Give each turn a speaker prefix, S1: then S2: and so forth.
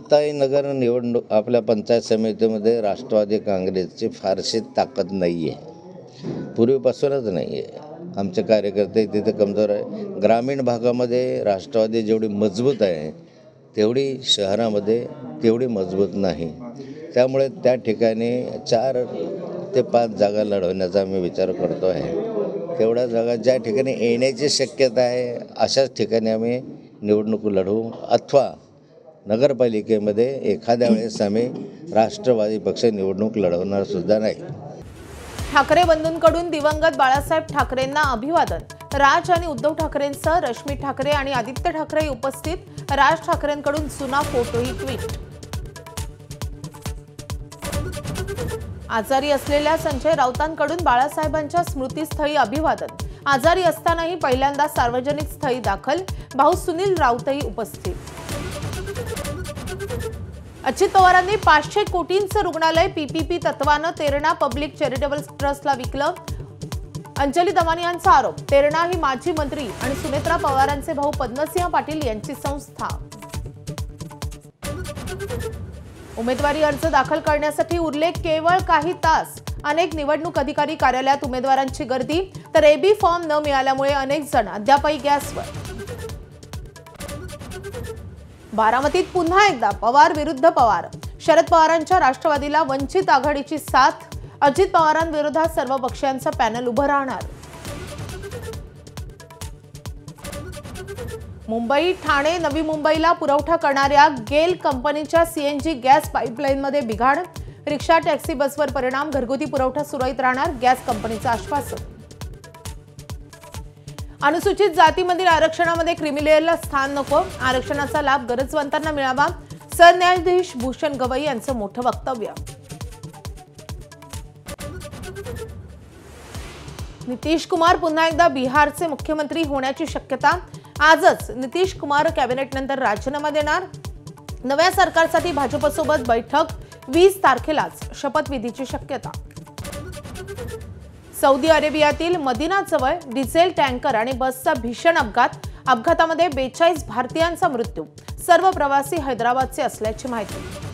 S1: मुक्ताईनगर निवडणूक आपल्या पंचायत समितीमध्ये राष्ट्रवादी काँग्रेसची फारशी ताकद नाही आहे, पूर्वीपासूनच नाही आहे. आमचे कार्यकर्ते तिथे कमजोर आहे. ग्रामीण भागामध्ये राष्ट्रवादी जेवढी मजबूत आहे तेवढी शहरामध्ये तेवढी मजबूत नाही. त्यामुळे त्या ठिकाणी 4 ते 5 जागा लढवण्याचा आम्ही विचार करतो आहे. तेवढ्या जागा ज्या ठिकाणी येण्याची शक्यता आहे अशाच ठिकाणी आम्ही निवडणूक लढवू, अथवा नगरपालिकेमध्ये एखाद्या वेळेस आम्ही राष्ट्रवादी पक्ष निवडणूक लढवणार सुद्धा नाही.
S2: ठाकरे बंधूंकडून दिवंगत बाळासाहेब ठाकरेंना अभिवादन. राज आणि उद्धव ठाकरेंसह रश्मी ठाकरे आणि आदित्य ठाकरे उपस्थित. राज ठाकरेंकडून जुना फोटोही ट्विट. आजारी असलेल्या संजय राऊतांकडून बाळासाहेबांच्या स्मृतीस्थळी अभिवादन. आजारी असतानाही पहिल्यांदा सार्वजनिक स्थळी दाखल. भाऊ सुनील राऊतही उपस्थित. अजित पवारांनी 500 कोटींचं रुग्णालय पीपीपी तत्वानं तेरणा पब्लिक चॅरिटेबल ट्रस्टला विकलं. अंजली दमानी यांचा आरोप. तेरणा ही माजी मंत्री आणि सुनेत्रा पवारांचे भाऊ पद्मसिंह पाटील यांची संस्था. उमेदवारी अर्ज दाखल करण्यासाठी उरले केवळ काही तास. अनेक निवडणूक अधिकारी कार्यालयात उमेदवारांची गर्दी, तर एबी फॉर्म न मिळाल्यामुळे अनेक जण अद्यापही गॅसवर. बारामतीत पुन्हा एकदा पवार विरुद्ध पवार. शरद पवारांच्या राष्ट्रवादीला वंचित आघाडीची साथ. अजित पवारांविरोधात सर्व पक्षांचं पॅनल उभं राहणार. मुंबई, ठाणे, नवी मुंबईला पुरवठा करणाऱ्या गेल कंपनीच्या सीएनजी गॅस पाईपलाईनमध्ये बिघाड. रिक्षा, टॅक्सी, बसवर परिणाम. घरगुती पुरवठा सुरळीत राहणार, गॅस कंपनीचं आश्वासन. अनुसूचित जातीमधील आरक्षणामध्ये क्रिमिलेअरला स्थान नको. आरक्षणाचा लाभ गरजवंतांना मिळावा. सरन्यायाधीश भूषण गवई यांचं मोठं वक्तव्य. नितीश कुमार पुन्हा एकदा बिहारचे मुख्यमंत्री होण्याची शक्यता. आजच नितीश कुमार कॅबिनेटनंतर राजीनामा देणार. नव्या सरकारसाठी भाजपसोबत बैठक. 20 तारखेलाच शपथविधीची शक्यता. सौदी अरेबियातील मदिनाजवळ डिझेल टँकर आणि बसचा भीषण अपघात. अपघातामध्ये 42 भारतीयांचा मृत्यू. सर्व प्रवासी हैदराबादचे असल्याची माहिती.